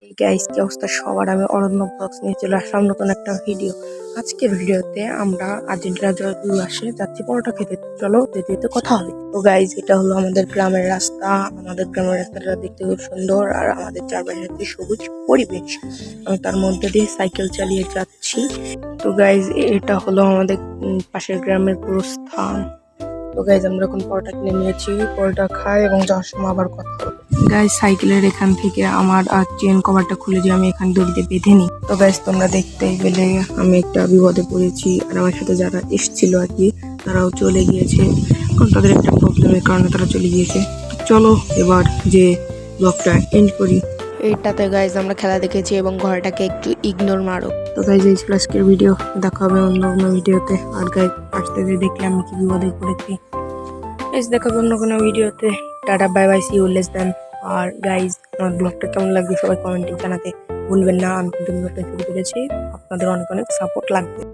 এই গাইস কি অবস্থা সবার, আমি অরণ্য ব্লগস নিয়ে চলে আসলাম নতুন একটা ভিডিও। আজকের ভিডিওতে আমরা আর্জেন্টিনা জয়পুর আসে যাচ্ছি পরোটা খেতে। চলো যেতে যেতে কথা হবে। তো গাইস, এটা হলো আমাদের গ্রামের রাস্তা। আমাদের গ্রামের রাস্তাটা দেখতে খুব সুন্দর, আর আমাদের চারপাশে হচ্ছে সবুজ পরিবেশ। আমি তার মধ্যে দিয়ে সাইকেল চালিয়ে যাচ্ছি। তো গাইস, এটা হলো আমাদের পাশের গ্রামের পুরো স্থান। তো গাইজ, আমরা এখন পরোটা কিনে নিয়েছি, পরোটা খাই এবং যাওয়ার সময় আবার কথা হবে। গাইজ, সাইকেলের এখান থেকে আমার চেন কভারটা খুলে দিয়ে আমি এখানে দড়িতে বেঁধে নিই। তো গাইজ, তোমরা দেখতেই পেলে আমি একটা বিপদে পড়েছি, আর আমার সাথে যারা এসেছিল আর কি তারাও চলে গিয়েছে, কারণ তাদের একটা প্রবলেমের কারণে তারা চলে গিয়েছে। চলো এবার যে ব্লগটা এন্ড করি। এইটাতে গাইজ আমরা খেলা দেখেছি এবং ঘরটাকে একটু ইগনোর মারো। তো গাইজ, এই ছিল আজকের ভিডিও। দেখা হবে অন্য কোনো ভিডিওতে। আর গাইজ, আসতে যে দেখলে আমি কি বিপদে পড়েছি। গাইজ, দেখা হবে অন্য কোনো ভিডিওতে। Tata, bye bye, see you, লেস দেন। আর গাইজ, আমার ব্লগটা কেমন লাগবে সবাই কমেন্টে জানাতে ভুলবেন না। আমি কিন্তু ব্লগটা শুরু করেছি, আপনাদের অনেক অনেক সাপোর্ট লাগবে।